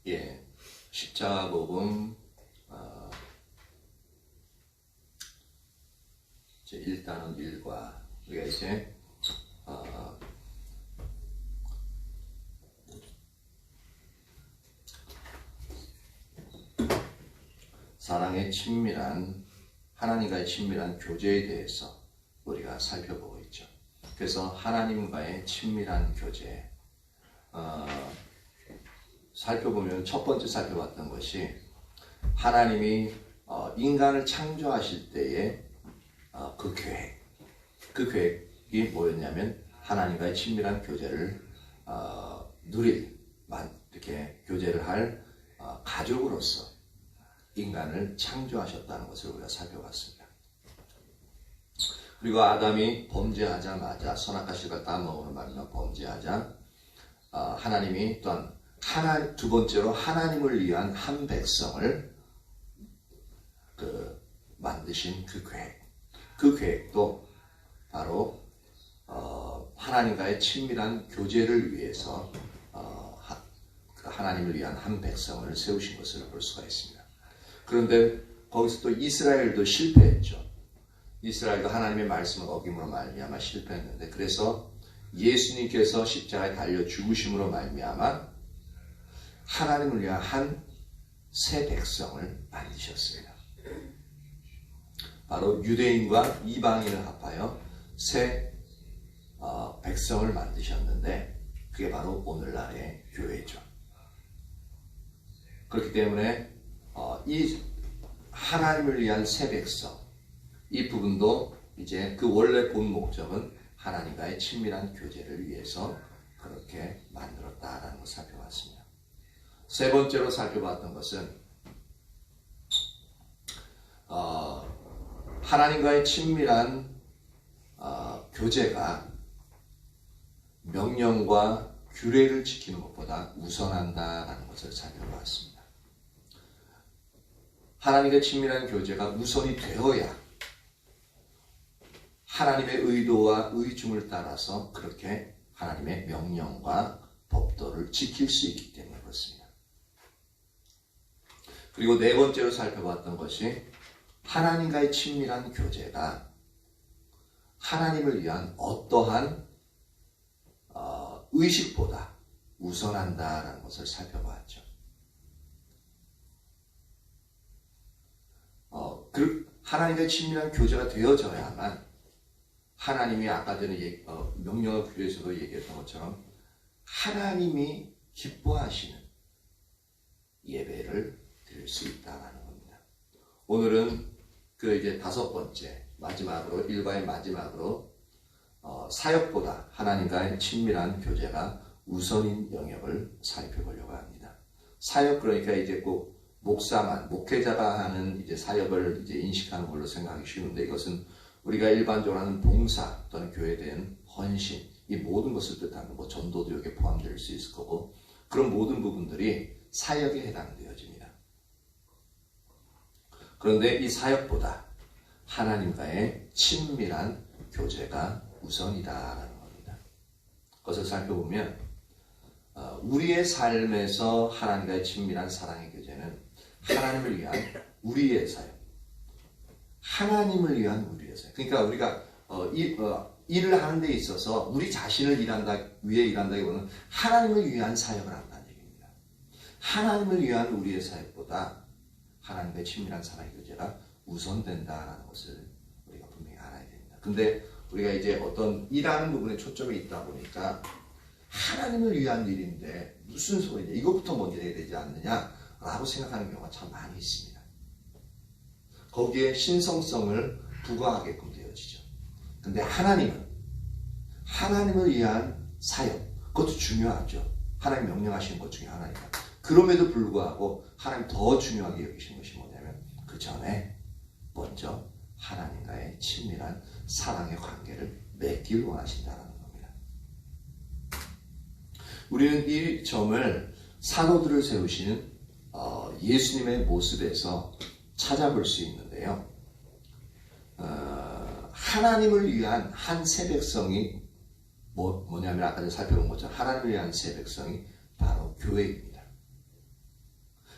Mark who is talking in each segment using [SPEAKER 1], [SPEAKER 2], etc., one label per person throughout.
[SPEAKER 1] 예, 십자가복음 제 1단원 1과 우리가 이제 사랑의 친밀한 하나님과의 친밀한 교제에 대해서 우리가 살펴보고 있죠. 그래서 하나님과의 친밀한 교제 살펴보면 첫 번째 살펴봤던 것이 하나님이 인간을 창조하실 때의 그 계획이 뭐였냐면 하나님과의 친밀한 교제를 이렇게 교제를 할 가족으로서 인간을 창조하셨다는 것을 우리가 살펴봤습니다. 그리고 아담이 범죄하자마자 선악과 실과 따먹으로 말미암아 범죄하자 하나님이 또한 두 번째로 하나님을 위한 한 백성을 만드신 그 계획도 바로 하나님과의 친밀한 교제를 위해서 하나님을 위한 한 백성을 세우신 것을 볼 수가 있습니다. 그런데 거기서 또 이스라엘도 실패했죠. 이스라엘도 하나님의 말씀을 어김으로 말미암아 실패했는데, 그래서 예수님께서 십자가에 달려 죽으심으로 말미암아 하나님을 위한 한 새 백성을 만드셨습니다. 바로 유대인과 이방인을 합하여 새 백성을 만드셨는데, 그게 바로 오늘날의 교회죠. 그렇기 때문에 이 하나님을 위한 새 백성, 이 부분도 이제 그 원래 본 목적은 하나님과의 친밀한 교제를 위해서 그렇게 만들었다라는 것을 살펴봤습니다. 세 번째로 살펴봤던 것은 하나님과의 친밀한 교제가 명령과 규례를 지키는 것보다 우선한다라는 것을 살펴봤습니다. 하나님과의 친밀한 교제가 우선이 되어야 하나님의 의도와 의중을 따라서 그렇게 하나님의 명령과 법도를 지킬 수 있기 때문에 그렇습니다. 그리고 네 번째로 살펴봤던 것이 하나님과의 친밀한 교제가 하나님을 위한 어떠한 의식보다 우선한다라는 것을 살펴봤죠. 하나님과의 친밀한 교제가 되어져야만 하나님이 아까 전에 명령어 규례에서도 얘기했던 것처럼 하나님이 기뻐하시는 예배를 드릴 수 있다는 겁니다. 오늘은 이제 다섯 번째 마지막으로 일과의 마지막으로 사역보다 하나님과의 친밀한 교제가 우선인 영역을 살펴보려고 합니다. 사역, 그러니까 이제 꼭 목회자가 하는 이제 사역을 이제 인식하는 걸로 생각하기 쉬운데, 이것은 우리가 일반적으로 하는 봉사 또는 교회에 대한 헌신, 이 모든 것을 뜻하는 전도도 여기에 포함될 수 있을 거고, 그런 모든 부분들이 사역에 해당되어집니다. 그런데 이 사역보다 하나님과의 친밀한 교제가 우선이다라는 겁니다. 그것을 살펴보면 우리의 삶에서 하나님과의 친밀한 사랑의 교제는 하나님을 위한 우리의 사역, 하나님을 위한 우리의 사역. 그러니까 우리가 일을 하는 데 있어서 우리 자신을 위해 일한다기보다는 하나님을 위한 사역을 한다는 얘기입니다. 하나님을 위한 우리의 사역보다 하나님과의 친밀한 사랑의 교제가 우선된다라는 것을 우리가 분명히 알아야 됩니다. 근데 우리가 이제 어떤 일하는 부분에 초점이 있다 보니까 하나님을 위한 일인데 무슨 소리냐, 이것부터 먼저 해야 되지 않느냐라고 생각하는 경우가 참 많이 있습니다. 거기에 신성성을 부과하게끔 되어지죠. 근데 하나님을 위한 사역, 그것도 중요하죠. 하나님 명령하시는 것 중에 하나니까. 그럼에도 불구하고 하나님 더 중요하게 여기신 것이 뭐냐면 그 전에 먼저 하나님과의 친밀한 사랑의 관계를 맺길 원하신다는 겁니다. 우리는 이 점을 사도들을 세우시는 예수님의 모습에서 찾아볼 수 있는데요. 하나님을 위한 한 새 백성이 뭐냐면 아까 전에 살펴본 것처럼 하나님을 위한 새 백성이 바로 교회입니다.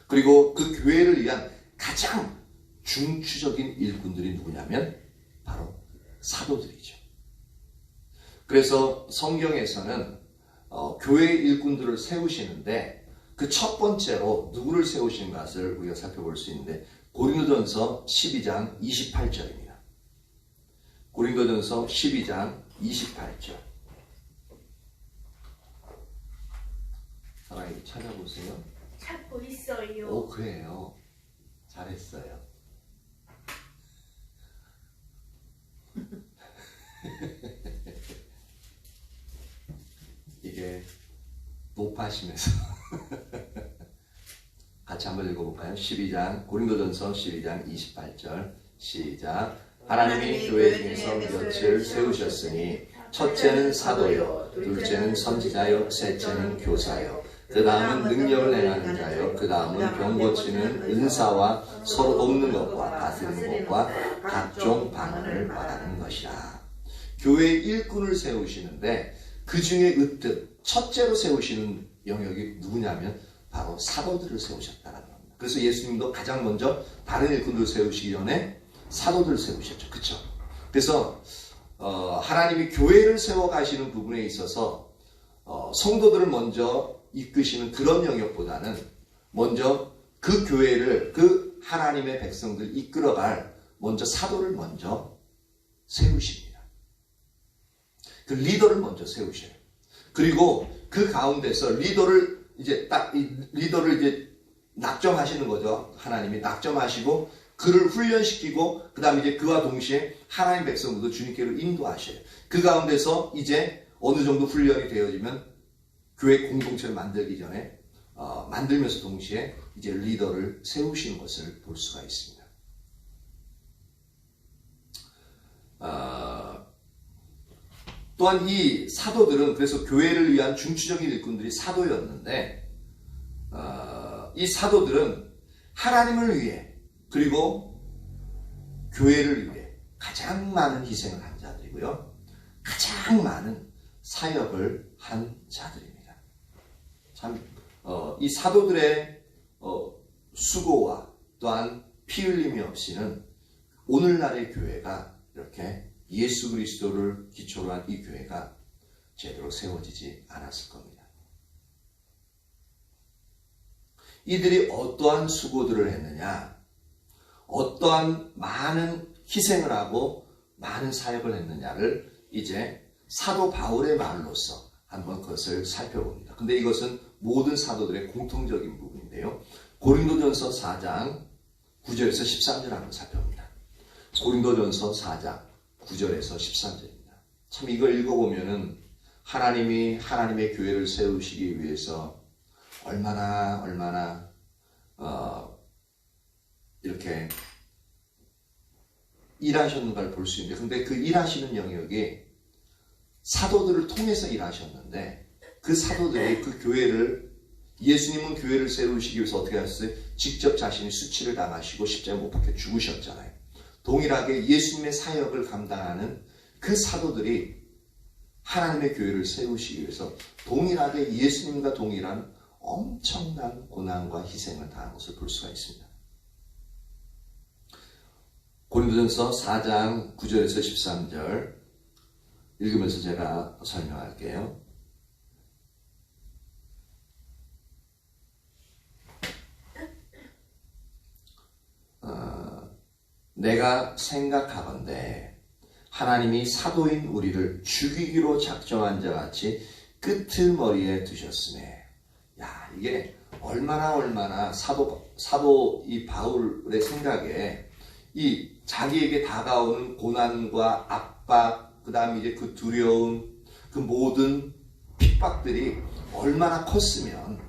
[SPEAKER 1] 그리고 그 교회를 위한 가장 중추적인 일꾼들이 누구냐면 바로 사도들이죠. 그래서 성경에서는 교회 일꾼들을 세우시는데 그 첫 번째로 누구를 세우신 것을 우리가 살펴볼 수 있는데 고린도전서 12장 28절입니다. 고린도전서 12장 28절. 사랑이 찾아보세요.
[SPEAKER 2] 찾고 있어요.
[SPEAKER 1] 오, 그래요. 잘했어요. 이게 높아심에서 같이 한번 읽어볼까요? 12장 고린도전서 12장 28절 시작. 하나님이 교회 중에서 몇을 세우셨으니 첫째는 사도요, 둘째는 선지자요, 셋째는 교사요, 그 다음은 능력을 행하는 자요, 그 다음은 병 고치는 은사와 서로 돕는 것과 다스리는 것과 각종 방언을 말하는 것이라. 교회 일꾼을 세우시는데 그 중에 으뜸 첫째로 세우시는 영역이 누구냐면 바로 사도들을 세우셨다는 겁니다. 그래서 예수님도 가장 먼저 다른 일꾼들을 세우시기 전에 사도들을 세우셨죠. 그렇죠? 그래서 하나님이 교회를 세워가시는 부분에 있어서 성도들을 먼저 이끄시는 그런 영역보다는 먼저 그 교회를 그 하나님의 백성들 이끌어갈 먼저 사도를 먼저 세우십니다. 그 리더를 먼저 세우셔요. 그리고 그 가운데서 리더를 이제 낙점하시는 거죠. 하나님이 낙점하시고 그를 훈련시키고 그 다음에 이제 그와 동시에 하나님 백성들도 주님께로 인도하셔요. 그 가운데서 이제 어느 정도 훈련이 되어지면 교회 공동체를 만들기 전에 만들면서 동시에 이제 리더를 세우시는 것을 볼 수가 있습니다. 또한 이 사도들은 그래서 교회를 위한 중추적인 일꾼들이 사도였는데 이 사도들은 하나님을 위해 그리고 교회를 위해 가장 많은 희생을 한 자들이고요. 가장 많은 사역을 한 자들입니다. 참, 이 사도들의 수고와 또한 피 흘림이 없이는 오늘날의 교회가 이렇게 예수 그리스도를 기초로 한 이 교회가 제대로 세워지지 않았을 겁니다. 이들이 어떠한 수고들을 했느냐, 어떠한 많은 희생을 하고 많은 사역을 했느냐를 이제 사도 바울의 말로서 한번 그것을 살펴봅니다. 근데 이것은 모든 사도들의 공통적인 부분인데요. 고린도전서 4장 9절에서 13절 한번 살펴봅니다. 고린도전서 4장 9절에서 13절입니다. 참 이걸 읽어보면은 하나님이 하나님의 교회를 세우시기 위해서 얼마나 이렇게 일하셨는가를 볼 수 있는데, 근데 그 일하시는 영역이 사도들을 통해서 일하셨는데 그 사도들이 그 교회를 예수님은 교회를 세우시기 위해서 어떻게 하셨어요? 직접 자신이 수치를 당하시고 십자가에 못 박혀 죽으셨잖아요. 동일하게 예수님의 사역을 감당하는 그 사도들이 하나님의 교회를 세우시기 위해서 동일하게 예수님과 동일한 엄청난 고난과 희생을 당한 것을 볼 수가 있습니다. 고린도전서 4장 9절에서 13절 읽으면서 제가 설명할게요. 내가 생각하건대 하나님이 사도인 우리를 죽이기로 작정한 자 같이 끄트머리에 두셨으네. 야, 이게 얼마나 사도 이 바울의 생각에 이 자기에게 다가오는 고난과 압박, 그 다음에 이제 그 두려움, 그 모든 핍박들이 얼마나 컸으면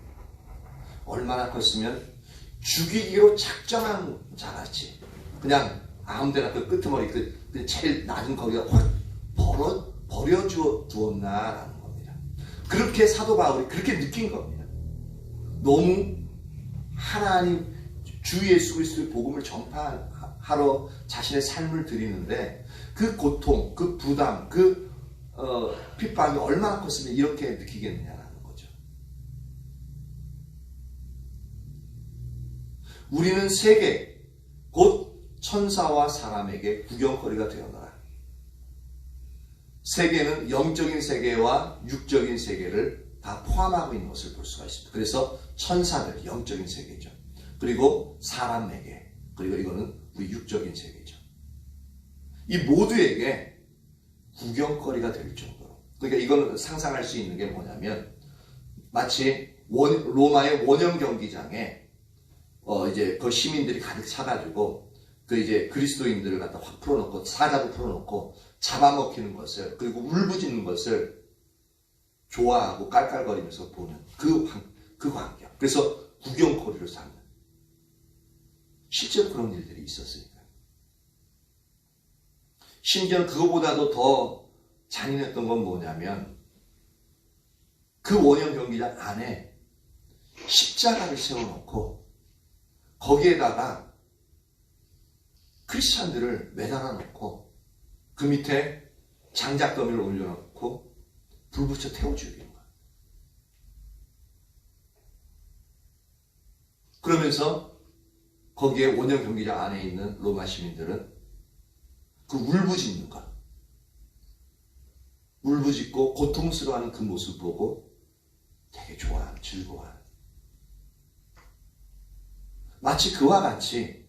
[SPEAKER 1] 죽이기로 작정한 자같이 그냥 아무데나 그 끄트머리 그 제일 낮은 거기가 확 버려 두었나라는 겁니다. 그렇게 사도 바울이 그렇게 느낀 겁니다. 너무 하나님 주 예수 그리스도의 복음을 전파하러 자신의 삶을 드리는데 그 고통, 그 부담, 그 핍박이 얼마나 컸으면 이렇게 느끼겠느냐라는 거죠. 우리는 세계 곧 천사와 사람에게 구경거리가 되었노라. 세계는 영적인 세계와 육적인 세계를 다 포함하고 있는 것을 볼 수가 있습니다. 그래서 천사들, 영적인 세계죠. 그리고 사람에게, 그리고 이거는 우리 육적인 세계죠. 이 모두에게 구경거리가 될 정도로. 그러니까 이거는 상상할 수 있는 게 뭐냐면 마치 로마의 원형 경기장에 이제 그 시민들이 가득 차가지고 그 이제 그리스도인들을 갖다 확 풀어놓고 사자도 풀어놓고 잡아먹히는 것을 그리고 울부짖는 것을 좋아하고 깔깔거리면서 보는 그 광경. 그래서 구경거리로 삼는. 실제로 그런 일들이 있었으니까. 심지어 그거보다도 더 잔인했던 건 뭐냐면 그 원형 경기장 안에 십자가를 세워놓고 거기에다가 크리스찬들을 매달아 놓고 그 밑에 장작더미를 올려놓고 불 붙여 태워 죽이는 거야. 그러면서 거기에 원형 경기장 안에 있는 로마 시민들은 그 울부짖는 것, 울부짖고 고통스러워하는 그 모습 보고 되게 좋아하는, 즐거워하는. 마치 그와 같이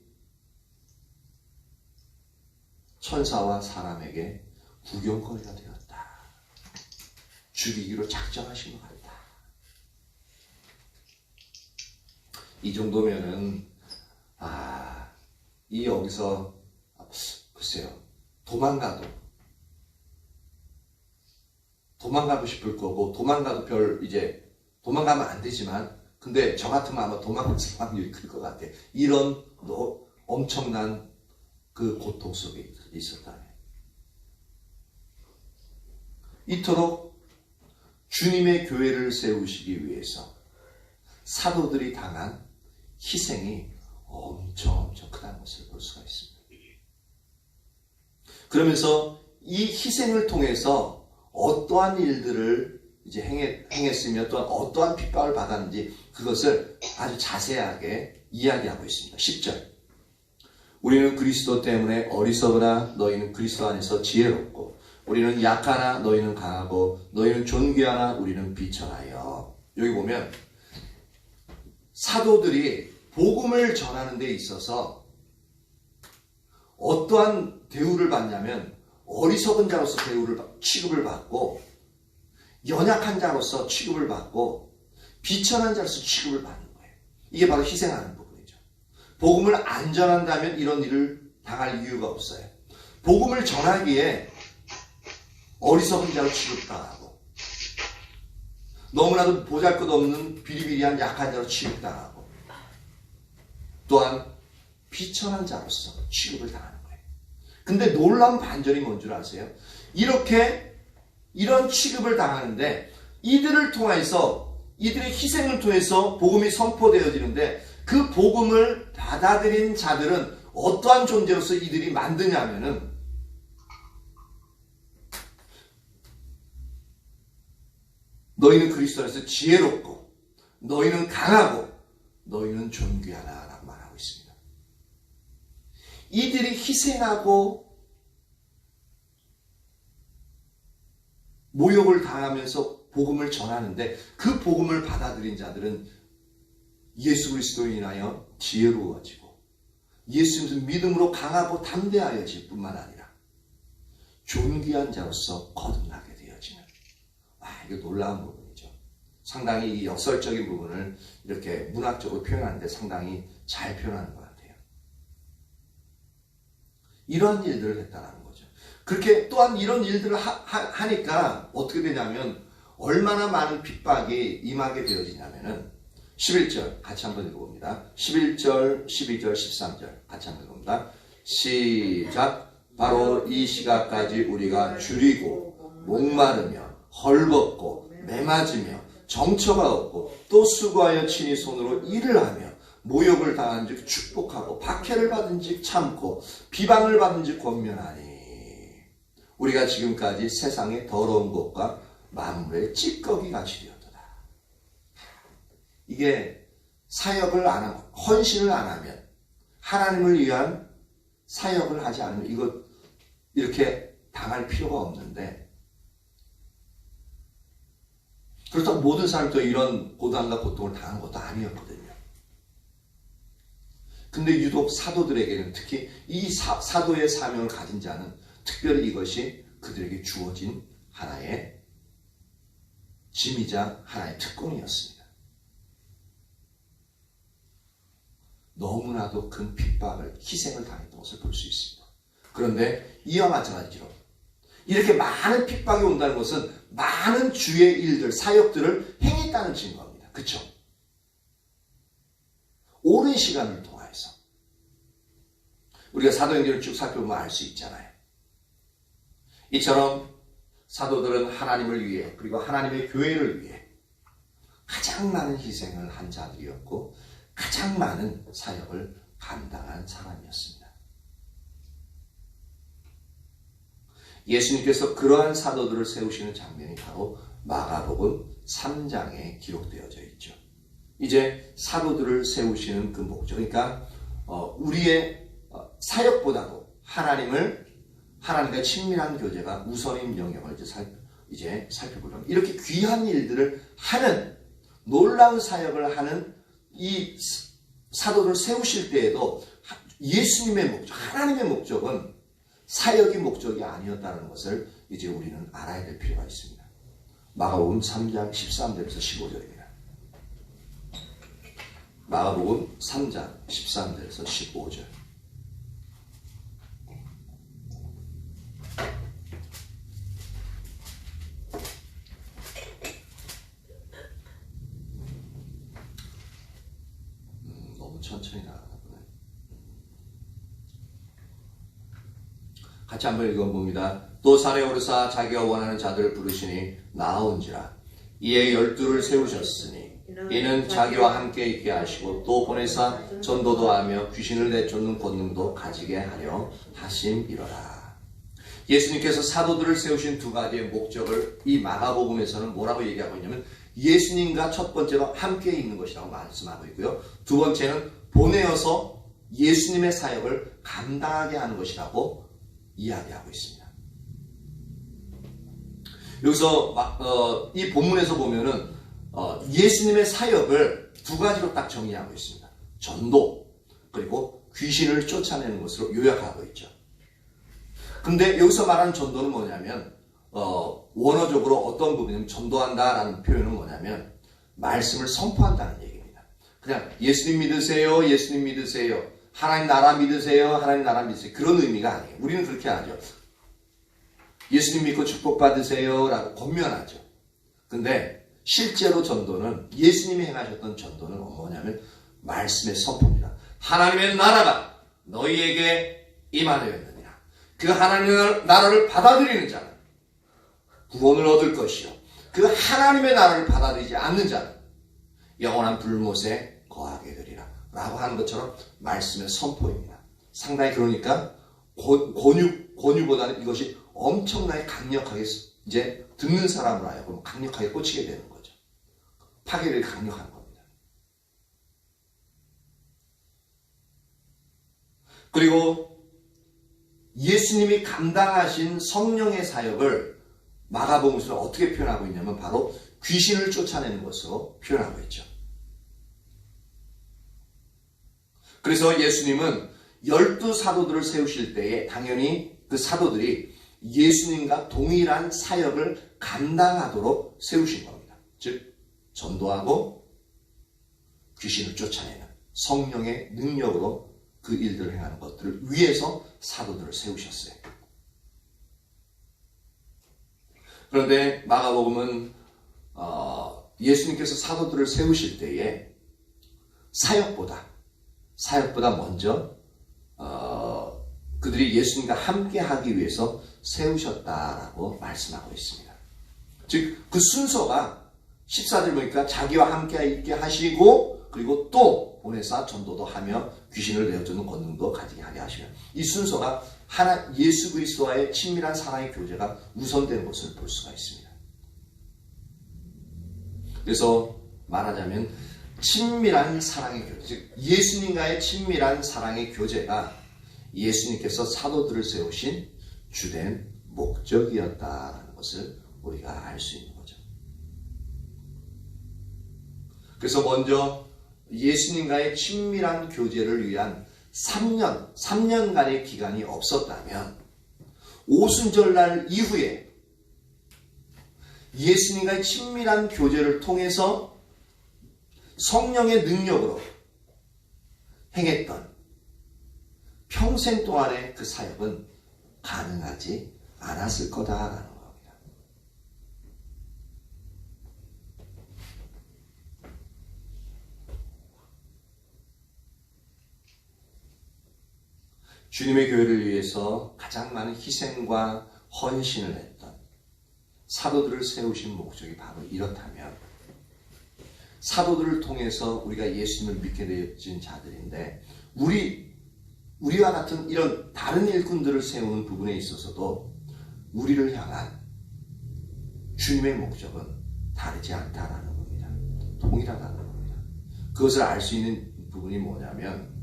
[SPEAKER 1] 천사와 사람에게 구경거리가 되었다. 죽이기로 작정하신 것 같다. 이 정도면은 이 여기서 글쎄요, 도망가고 싶을 거고 도망가도 도망가면 안 되지만 근데 저 같으면 아마 도망갈 확률이 클 것 같아. 이런 엄청난 그 고통 속에 있었다네. 이토록 주님의 교회를 세우시기 위해서 사도들이 당한 희생이 엄청 크다는 것을 볼 수가 있습니다. 그러면서 이 희생을 통해서 어떠한 일들을 이제 행했으며 또한 어떠한 핍박을 받았는지 그것을 아주 자세하게 이야기하고 있습니다. 10절. 우리는 그리스도 때문에 어리석으나 너희는 그리스도 안에서 지혜롭고 우리는 약하나 너희는 강하고 너희는 존귀하나 우리는 비천하여. 여기 보면 사도들이 복음을 전하는 데 있어서 어떠한 대우를 받냐면 어리석은 자로서 취급을 받고 연약한 자로서 취급을 받고 비천한 자로서 취급을 받는 거예요. 이게 바로 희생하는 부분이죠. 복음을 안 전한다면 이런 일을 당할 이유가 없어요. 복음을 전하기에 어리석은 자로 취급당하고 너무나도 보잘것없는 비리비리한 약한 자로 취급당하고 또한 비천한 자로서 취급을 당하는 거예요. 근데 놀라운 반전이 뭔 줄 아세요? 이런 취급을 당하는데 이들을 통해서 이들의 희생을 통해서 복음이 선포되어지는데 그 복음을 받아들인 자들은 어떠한 존재로서 이들이 만드냐면은 너희는 그리스도 안에서 지혜롭고 너희는 강하고 너희는 존귀하나 라고 말하고 있습니다. 이들이 희생하고 모욕을 당하면서 복음을 전하는데 그 복음을 받아들인 자들은 예수 그리스도로 인하여 지혜로워지고 예수님을 믿음으로 강하고 담대하여질 뿐만 아니라 존귀한 자로서 거듭나게 되어지는 이거 놀라운 부분이죠. 상당히 이 역설적인 부분을 이렇게 문학적으로 표현하는데 상당히 잘 표현하는 것 같아요. 이러한 일들을 했다는 거죠. 그렇게 또한 이런 일들을 하니까 어떻게 되냐면 얼마나 많은 핍박이 임하게 되어지냐면은 11절 같이 한번 읽어봅니다. 11절, 12절, 13절 같이 한번 읽어봅니다. 시작. 바로 이 시각까지 우리가 줄이고 목마르며 헐벗고 매맞으며 정처가 없고 또 수고하여 친히 손으로 일을 하며 모욕을 당한 즉 축복하고 박해를 받은 즉 참고 비방을 받은 즉 권면하니 우리가 지금까지 세상의 더러운 것과 만물의 찌꺼기 같이 되었도다. 이게 사역을 안 하고 헌신을 안 하면 하나님을 위한 사역을 하지 않으면 이거 이렇게 당할 필요가 없는데 그렇다고 모든 사람도 이런 고단과 고통을 당한 것도 아니었거든요. 근데 유독 사도들에게는 특히 이 사도의 사명을 가진 자는 특별히 이것이 그들에게 주어진 하나의 짐이자 하나의 특권이었습니다. 너무나도 큰 핍박을, 희생을 당했던 것을 볼 수 있습니다. 그런데 이와 마찬가지로 이렇게 많은 핍박이 온다는 것은 많은 주의 일들, 사역들을 행했다는 증거입니다. 그렇죠? 오랜 시간을 통하여서 우리가 사도행전을 쭉 살펴보면 알 수 있잖아요. 이처럼 사도들은 하나님을 위해 그리고 하나님의 교회를 위해 가장 많은 희생을 한 자들이었고 가장 많은 사역을 감당한 사람이었습니다. 예수님께서 그러한 사도들을 세우시는 장면이 바로 마가복음 3장에 기록되어져 있죠. 이제 사도들을 세우시는 그 목적, 그러니까 우리의 사역보다도 하나님과 친밀한 교제가 우선인 영역을 이제 살펴보려면 이렇게 귀한 일들을 하는 놀라운 사역을 하는 이 사도를 세우실 때에도 예수님의 목적, 하나님의 목적은 사역이 목적이 아니었다는 것을 이제 우리는 알아야 될 필요가 있습니다. 마가복음 3장 13절에서 15절입니다. 마가복음 3장 13절에서 15절. 너무 천천히 나가나 보네. 같이 한번 읽어봅니다. 또 산에 오르사 자기가 원하는 자들을 부르시니 나아온지라. 이에 12를 세우셨으니 이는 자기와 함께 있게 하시고 또 보내사 전도도 하며 귀신을 내쫓는 권능도 가지게 하려 하심이로라. 예수님께서 사도들을 세우신 두 가지의 목적을 이 마가복음에서는 뭐라고 얘기하고 있냐면 예수님과 첫 번째로 함께 있는 것이라고 말씀하고 있고요. 두 번째는 보내어서 예수님의 사역을 감당하게 하는 것이라고 이야기하고 있습니다. 여기서 이 본문에서 보면은 예수님의 사역을 두 가지로 딱 정의하고 있습니다. 전도 그리고 귀신을 쫓아내는 것으로 요약하고 있죠. 근데 여기서 말하는 전도는 뭐냐면 원어적으로 어떤 부분이냐면 전도한다라는 표현은 뭐냐면 말씀을 선포한다는 얘기입니다. 그냥 예수님 믿으세요, 예수님 믿으세요, 하나님 나라 믿으세요, 하나님 나라 믿으세요, 그런 의미가 아니에요. 우리는 그렇게 하죠. 예수님 믿고 축복받으세요 라고 권면하죠. 근데 실제로 전도는 예수님이 행하셨던 전도는 뭐냐면 말씀의 선포입니다. 하나님의 나라가 너희에게 임하되었느니라. 그 하나님의 나라를 받아들이는 자는 구원을 얻을 것이요 그 하나님의 나라를 받아들이지 않는 자는 영원한 불못에 거하게 되리라 라고 하는 것처럼 말씀의 선포입니다. 상당히 그러니까 권유보다는 이것이 엄청나게 강력하게 이제 듣는 사람으로 하여금 강력하게 꽂히게 되는 거죠. 파괴력이 강력한 겁니다. 그리고 예수님이 감당하신 성령의 사역을 마가복음에서 어떻게 표현하고 있냐면 바로 귀신을 쫓아내는 것으로 표현하고 있죠. 그래서 예수님은 12사도들을 세우실 때에 당연히 그 사도들이 예수님과 동일한 사역을 감당하도록 세우신 겁니다. 즉 전도하고 귀신을 쫓아내는 성령의 능력으로 그 일들을 행하는 것들을 위해서 사도들을 세우셨어요. 그런데 마가복음은 예수님께서 사도들을 세우실 때에 사역보다 먼저 그들이 예수님과 함께 하기 위해서 세우셨다라고 말씀하고 있습니다. 즉 그 순서가 14절 보니까 자기와 함께 있게 하시고 그리고 또 보내사 전도도 하며 귀신을 내어쫓는 권능도 가지게 하게 하시며 이 순서가 예수 그리스도와의 친밀한 사랑의 교제가 우선된 것을 볼 수가 있습니다. 그래서 말하자면 친밀한 사랑의 교제, 즉 예수님과의 친밀한 사랑의 교제가 예수님께서 사도들을 세우신 주된 목적이었다라는 것을 우리가 알 수 있는 거죠. 그래서 먼저 예수님과의 친밀한 교제를 위한 3년간의 기간이 없었다면 오순절날 이후에 예수님과의 친밀한 교제를 통해서 성령의 능력으로 행했던 평생 동안의 그 사역은 가능하지 않았을 거다라는 겁니다. 주님의 교회를 위해서 가장 많은 희생과 헌신을 했던 사도들을 세우신 목적이 바로 이렇다면 사도들을 통해서 우리가 예수님을 믿게 되어진 자들인데 우리와 같은 이런 다른 일꾼들을 세우는 부분에 있어서도 우리를 향한 주님의 목적은 다르지 않다라는 겁니다. 동일하다는 겁니다. 그것을 알 수 있는 부분이 뭐냐면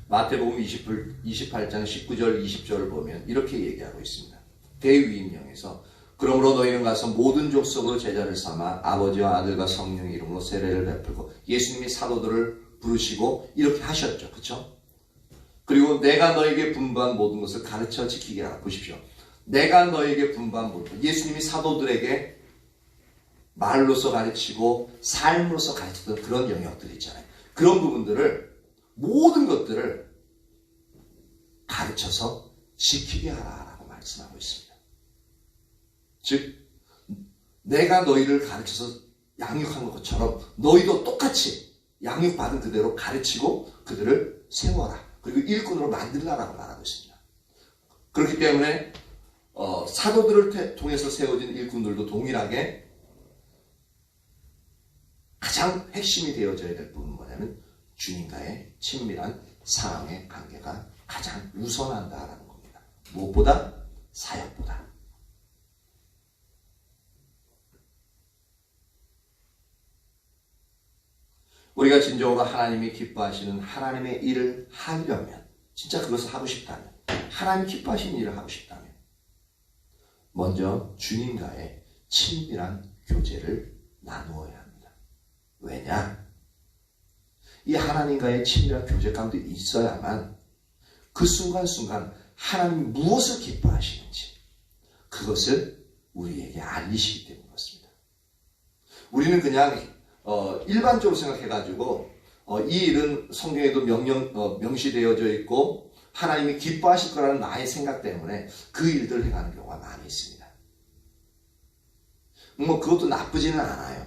[SPEAKER 1] 마태복음 28장 19절 20절을 보면 이렇게 얘기하고 있습니다. 대위임령에서 그러므로 너희는 가서 모든 족속으로 제자를 삼아 아버지와 아들과 성령의 이름으로 세례를 베풀고 예수님이 사도들을 부르시고 이렇게 하셨죠. 그렇죠? 그리고 내가 너에게 분부한 모든 것을 가르쳐 지키게 하라. 보십시오. 내가 너에게 분부한 모든 것. 예수님이 사도들에게 말로서 가르치고 삶으로서 가르쳤던 그런 영역들 있잖아요. 그런 부분들을 모든 것들을 가르쳐서 지키게 하라라고 말씀하고 있습니다. 즉 내가 너희를 가르쳐서 양육한 것처럼 너희도 똑같이 양육받은 그대로 가르치고 그들을 세워라. 그리고 일꾼으로 만들라라고 말하고 있습니다. 그렇기 때문에 사도들을 통해서 세워진 일꾼들도 동일하게 가장 핵심이 되어져야 될 부분은 뭐냐면 주님과의 친밀한 사랑의 관계가 가장 우선한다라는 겁니다. 무엇보다? 사역보다. 우리가 진정으로 하나님이 기뻐하시는 하나님의 일을 하려면, 진짜 그것을 하고 싶다면, 하나님 기뻐하시는 일을 하고 싶다면 먼저 주님과의 친밀한 교제를 나누어야 합니다. 왜냐? 이 하나님과의 친밀한 교제 가운데 있어야만 그 순간순간 하나님이 무엇을 기뻐하시는지 그것을 우리에게 알리시기 때문에 그렇습니다. 우리는 그냥 일반적으로 생각해가지고 이 일은 성경에도 명시되어져 있고 하나님이 기뻐하실 거라는 나의 생각 때문에 그 일들을 행하는 경우가 많이 있습니다. 뭐 그것도 나쁘지는 않아요.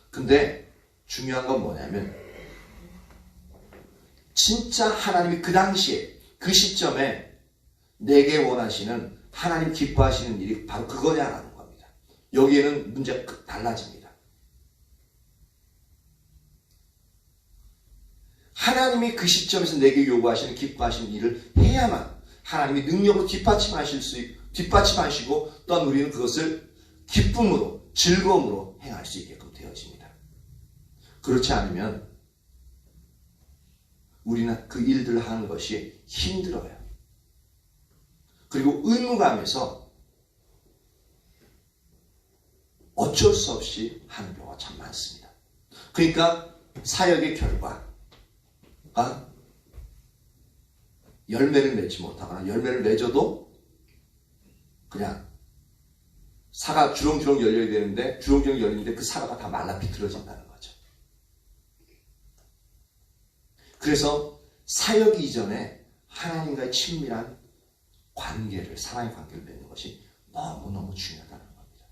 [SPEAKER 1] 근데 중요한 건 뭐냐면 진짜 하나님이 그 당시에 그 시점에 내게 원하시는 하나님 기뻐하시는 일이 바로 그거냐라는 겁니다. 여기에는 문제가 달라집니다. 하나님이 그 시점에서 내게 요구하시는 기뻐하시는 일을 해야만 하나님이 능력으로 뒷받침하시고 또한 우리는 그것을 기쁨으로 즐거움으로 행할 수 있게끔 되어집니다. 그렇지 않으면 우리는 그 일들을 하는 것이 힘들어요. 그리고 의무감에서 어쩔 수 없이 하는 경우가 참 많습니다. 그러니까 사역의 결과가 열매를 맺지 못하거나 열매를 맺어도 그냥 사가 주렁주렁 열려야 되는데 주렁주렁 열리는데 그 사과가 다 말라 비틀어진다는 거죠. 그래서 사역 이전에 하나님과의 친밀한 관계를, 사랑의 관계를 맺는 것이 너무너무 중요하다는 겁니다.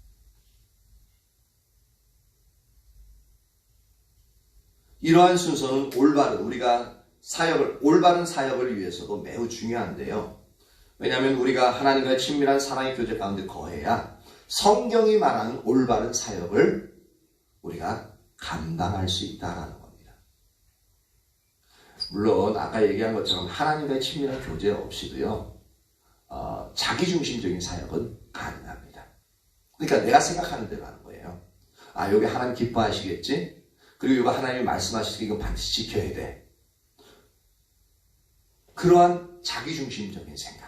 [SPEAKER 1] 이러한 순서는 우리가 올바른 사역을 위해서도 매우 중요한데요. 왜냐하면 우리가 하나님과의 친밀한 사랑의 교제 가운데 거해야 성경이 말하는 올바른 사역을 우리가 감당할 수 있다는 겁니다. 물론 아까 얘기한 것처럼 하나님과의 친밀한 교제 없이도요. 자기중심적인 사역은 가능합니다. 그러니까 내가 생각하는 대로 하는 거예요. 여기 하나님 기뻐하시겠지? 그리고 이거 하나님이 말씀하시기 이거 반드시 지켜야 돼. 그러한 자기중심적인 생각.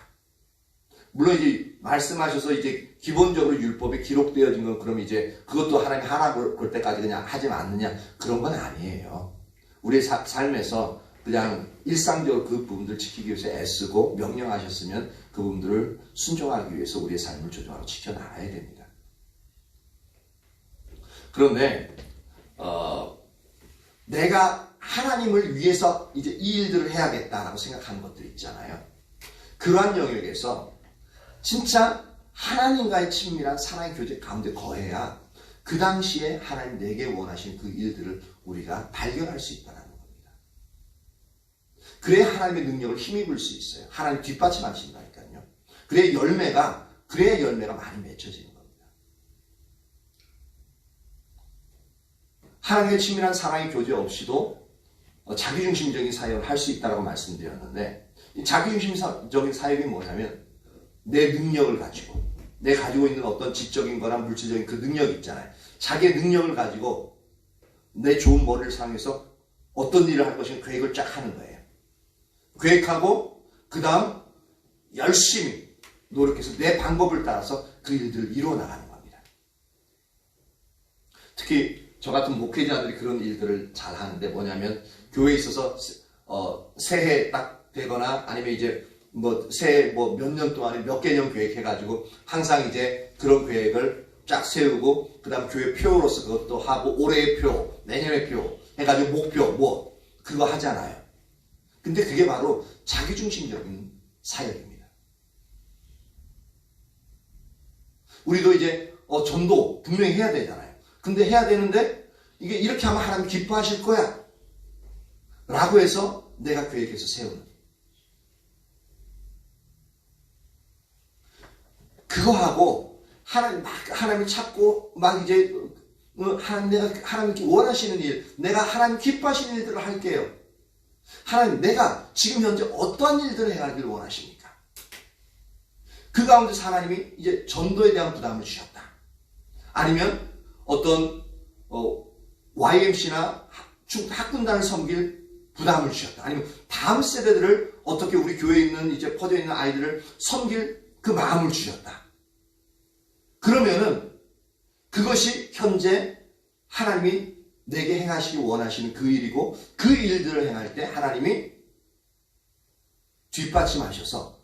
[SPEAKER 1] 물론 이제 말씀하셔서 이제 기본적으로 율법에 기록되어진 건 그럼 이제 그것도 하나님 하나 볼 때까지 그냥 하지 않느냐 그런 건 아니에요. 우리의 삶에서 그냥 일상적으로 그 부분들을 지키기 위해서 애쓰고 명령하셨으면 그 부분들을 순종하기 위해서 우리의 삶을 조정하고 지켜나가야 됩니다. 그런데 내가 하나님을 위해서 이제 이 일들을 해야겠다라고 생각하는 것들이 있잖아요. 그러한 영역에서 진짜 하나님과의 친밀한 사랑의 교제 가운데 거해야 그 당시에 하나님 내게 원하신 그 일들을 우리가 발견할 수 있다는 겁니다. 그래야 하나님의 능력을 힘입을 수 있어요. 하나님 뒷받침하신다니까요. 그래야 열매가 많이 맺혀지는 겁니다. 하나님의 친밀한 사랑의 교제 없이도 자기중심적인 사역을 할 수 있다고 말씀드렸는데, 이 자기중심적인 사역이 뭐냐면 내 능력을 가지고, 내 가지고 있는 어떤 지적인 거나 물질적인 그 능력이 있잖아요. 자기의 능력을 가지고 내 좋은 머리를 사용해서 어떤 일을 할 것인가 계획을 쫙 하는 거예요. 계획하고 그 다음 열심히 노력해서 내 방법을 따라서 그 일들을 이루어 나가는 겁니다. 특히 저 같은 목회자들이 그런 일들을 잘 하는데 뭐냐면 교회에 있어서 새해 딱 되거나 아니면 이제 새해 몇 년 동안에 몇 개년 계획해가지고 항상 이제 그런 계획을 쫙 세우고 그 다음 교회 표로서 그것도 하고 올해의 표, 내년의 표 해가지고 목표 그거 하잖아요. 근데 그게 바로 자기중심적인 사역입니다. 우리도 이제 전도 분명히 해야 되잖아요. 근데 해야 되는데 이게 이렇게 하면 하나님 기뻐하실 거야 라고 해서 내가 계획해서 세우는 그거 하고 하나님을 찾고 막 이제 하나님께 원하시는 일, 내가 하나님 기뻐하시는 일들을 할게요. 하나님, 내가 지금 현재 어떠한 일들을 해야하기를 원하십니까? 그 가운데서 하나님이 이제 전도에 대한 부담을 주셨다. 아니면 어떤 YMC나 학군단을 섬길 부담을 주셨다. 아니면 다음 세대들을 어떻게 우리 교회에 있는 이제 퍼져 있는 아이들을 섬길 그 마음을 주셨다. 그러면은 그것이 현재 하나님이 내게 행하시기 원하시는 그 일이고 그 일들을 행할 때 하나님이 뒷받침하셔서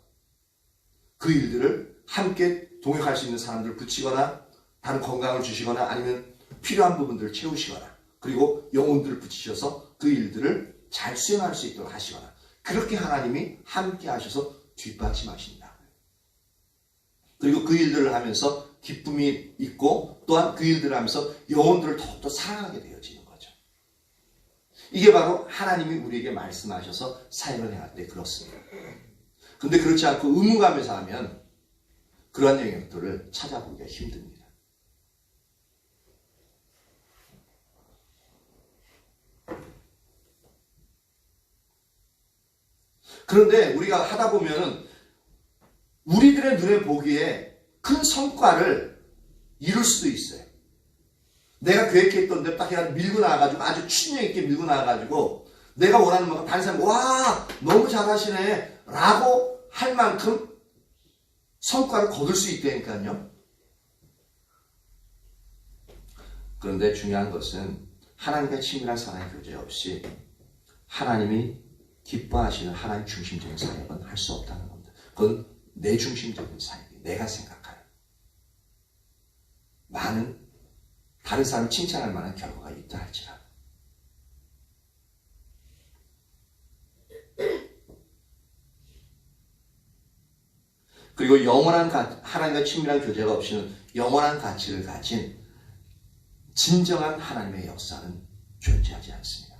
[SPEAKER 1] 그 일들을 함께 동역할 수 있는 사람들을 붙이거나 다른 건강을 주시거나 아니면 필요한 부분들을 채우시거나 그리고 영혼들을 붙이셔서 그 일들을 잘 수행할 수 있도록 하시거나 그렇게 하나님이 함께 하셔서 뒷받침하신다. 그리고 그 일들을 하면서 기쁨이 있고 또한 그 일들을 하면서 영혼들을 더욱더 사랑하게 되어지는 거죠. 이게 바로 하나님이 우리에게 말씀하셔서 사역을 행할 때 그렇습니다. 근데 그렇지 않고 의무감에서 하면 그러한 영역들을 찾아보기가 힘듭니다. 그런데 우리가 하다 보면은 우리들의 눈에 보기에 큰 성과를 이룰 수도 있어요. 내가 계획했던 대로 딱 해가지고 밀고 나와가지고 아주 추진력 있게 밀고 나와가지고 내가 원하는 만큼 다른 사람이 와 너무 잘하시네 라고 할 만큼 성과를 거둘 수 있다니까요. 그런데 중요한 것은 하나님과 친밀한 사랑의 교제 없이 하나님이 기뻐하시는 하나님 중심적인 사역은 할 수 없다는 겁니다. 그건 내 중심적인 사역이 내가 생각하는 많은 다른 사람을 칭찬할 만한 결과가 있다 할지라도 그리고 영원한 하나님과 친밀한 교제가 없이는 영원한 가치를 가진 진정한 하나님의 역사는 존재하지 않습니다.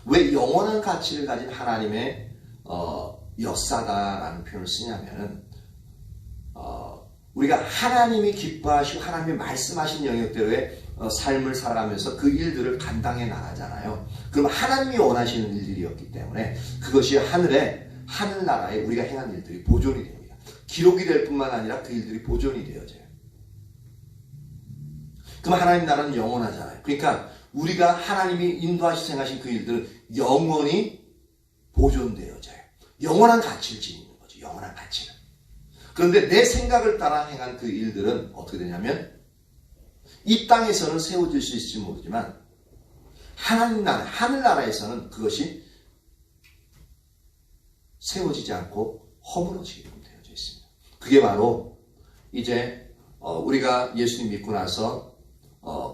[SPEAKER 1] 왜 영원한 가치를 가진 하나님의 역사다라는 표현을 쓰냐면은 우리가 하나님이 기뻐하시고 하나님이 말씀하신 영역대로의 삶을 살아가면서 그 일들을 감당해 나가잖아요. 그럼 하나님이 원하시는 일들이었기 때문에 그것이 하늘나라에 우리가 행한 일들이 보존이 됩니다. 기록이 될 뿐만 아니라 그 일들이 보존이 되어져요. 그럼 하나님 나라는 영원하잖아요. 그러니까 우리가 하나님이 인도하시 행하신 그 일들은 영원히 보존되어져요. 영원한 가치를 지니는 거죠. 영원한 가치를. 그런데 내 생각을 따라 행한 그 일들은 어떻게 되냐면 이 땅에서는 세워질 수 있을지 모르지만 하나님 나라, 하늘나라에서는 그것이 세워지지 않고 허물어지게끔 되어져 있습니다. 그게 바로 이제 우리가 예수님 믿고 나서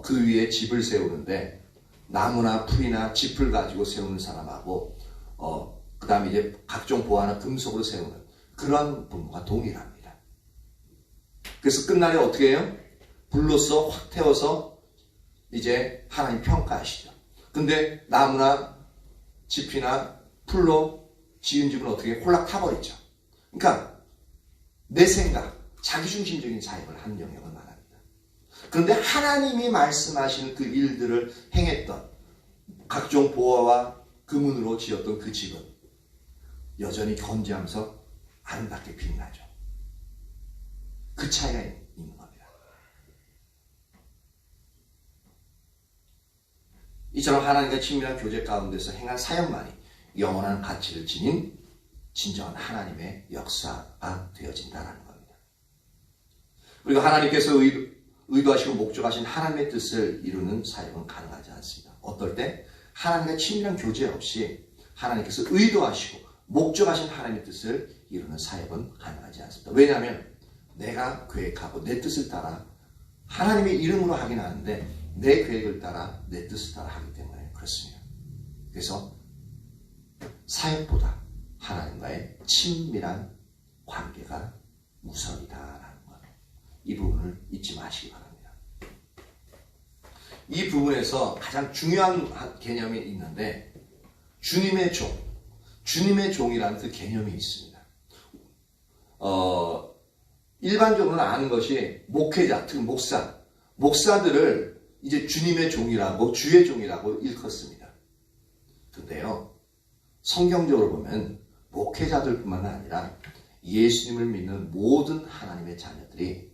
[SPEAKER 1] 그 위에 집을 세우는데 나무나 풀이나 짚을 가지고 세우는 사람하고 그 다음에 이제 각종 보화나 금속으로 세우는 그런 분과 동일합니다. 그래서 끝날에 어떻게 해요? 불로써 확 태워서 이제 하나님 평가하시죠. 근데 나무나 짚이나 풀로 지은 집은 어떻게 홀락 타버리죠. 그러니까 내 생각, 자기중심적인 사역을 한 영역을 말합니다. 그런데 하나님이 말씀하시는 그 일들을 행했던 각종 보화와 금은으로 지었던 그 집은 여전히 건재하면서 아름답게 빛나죠. 그 차이가 있는 겁니다. 이처럼 하나님과 친밀한 교제 가운데서 행한 사역만이 영원한 가치를 지닌 진정한 하나님의 역사가 되어진다는 겁니다. 그리고 하나님께서 의도하시고 목적하신 하나님의 뜻을 이루는 사역은 가능하지 않습니다. 어떨 때? 하나님과 친밀한 교제 없이 하나님께서 의도하시고 목적하신 하나님의 뜻을 이루는 사역은 가능하지 않습니다. 왜냐하면 내가 계획하고 내 뜻을 따라 하나님의 이름으로 하긴 하는데 내 계획을 따라 내 뜻을 따라 하기 때문에 그렇습니다. 그래서 사역보다 하나님과의 친밀한 관계가 우선이다라는 것. 이 부분을 잊지 마시기 바랍니다. 이 부분에서 가장 중요한 개념이 있는데 주님의 종, 주님의 종이라는 그 개념이 있습니다. 일반적으로는 아는 것이 목회자, 특히 목사들을 이제 주님의 종이라고 주의 종이라고 일컫습니다. 근데요, 성경적으로 보면 목회자들뿐만 아니라 예수님을 믿는 모든 하나님의 자녀들이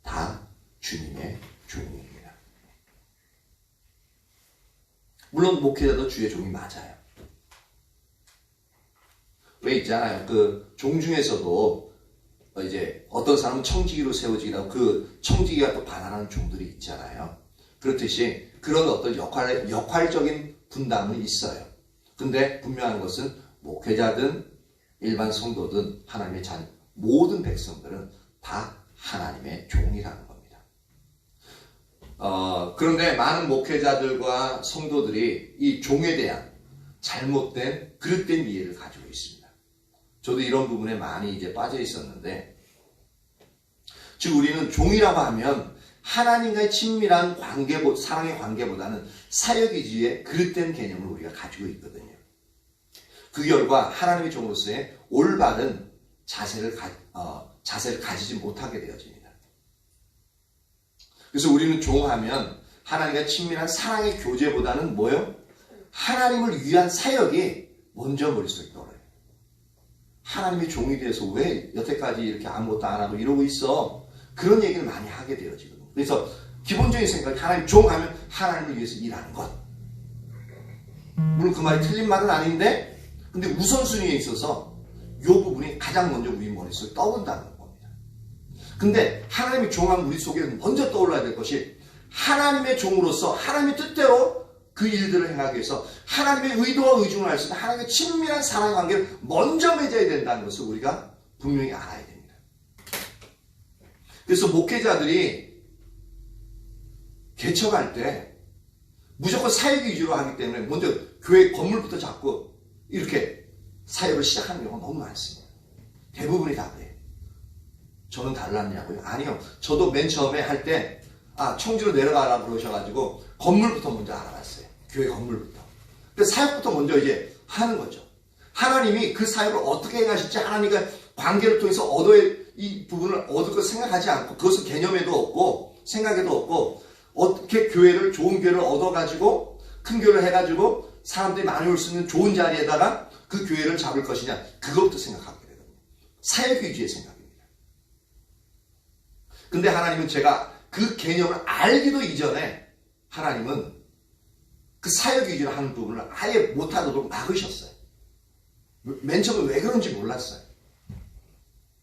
[SPEAKER 1] 다 주님의 종입니다. 물론 목회자도 주의 종이 맞아요. 왜 있잖아요. 그 종 중에서도 이제 어떤 사람은 청지기로 세워지기도 하고 그 청지기가 또 반환하는 종들이 있잖아요. 그렇듯이 그런 어떤 역할적인 분담은 있어요. 근데 분명한 것은 목회자든 일반 성도든 하나님의 자녀 모든 백성들은 다 하나님의 종이라는 겁니다. 그런데 많은 목회자들과 성도들이 이 종에 대한 잘못된 그릇된 이해를 가지고 있습니다. 저도 이런 부분에 많이 이제 빠져 있었는데, 즉 우리는 종이라고 하면 하나님과의 친밀한 관계, 사랑의 관계보다는 사역 위주의 그릇된 개념을 우리가 가지고 있거든요. 그 결과 하나님의 종으로서의 올바른 자세를 가지지 못하게 되어집니다. 그래서 우리는 종하면 하나님과 친밀한 사랑의 교제보다는 뭐요? 하나님을 위한 사역이 먼저 머릿속에 떠올라요. 하나님의 종이 돼서 왜 여태까지 이렇게 아무것도 안 하고 이러고 있어? 그런 얘기를 많이 하게 되어지거든요. 그래서 기본적인 생각이 하나님 종하면 하나님을 위해서 일하는 것. 물론 그 말이 틀린 말은 아닌데, 근데 우선순위에 있어서 이 부분이 가장 먼저 우리 머릿속에 떠온다는 겁니다. 근데 하나님의 종한 우리 속에 먼저 떠올라야 될 것이 하나님의 종으로서 하나님의 뜻대로 그 일들을 행하기 위해서 하나님의 의도와 의중을 알 수 있는 하나님의 친밀한 사랑의 관계를 먼저 맺어야 된다는 것을 우리가 분명히 알아야 됩니다. 그래서 목회자들이 개척할 때 무조건 사역 위주로 하기 때문에 먼저 교회 건물부터 잡고 이렇게 사역을 시작하는 경우가 너무 많습니다. 대부분이 다 그래요. 저는 달랐냐고요? 아니요. 저도 맨 처음에 할 때 청주로 내려가라 그러셔가지고 건물부터 먼저 알아봤어요. 교회 건물부터. 그래서 사역부터 먼저 이제 하는 거죠. 하나님이 그 사역을 어떻게 행하실지 하나님과 관계를 통해서 이 부분을 얻을 것 생각하지 않고 그것은 개념에도 없고 생각에도 없고 어떻게 교회를 좋은 교회를 얻어가지고 큰 교회를 해가지고 사람들이 많이 올 수 있는 좋은 자리에다가 그 교회를 잡을 것이냐 그것부터 생각하게 되거든요. 사역 위주의 생각입니다. 근데 하나님은 제가 그 개념을 알기도 이전에 하나님은 그 사역 위주로 하는 부분을 아예 못하도록 막으셨어요. 맨 처음에 왜 그런지 몰랐어요.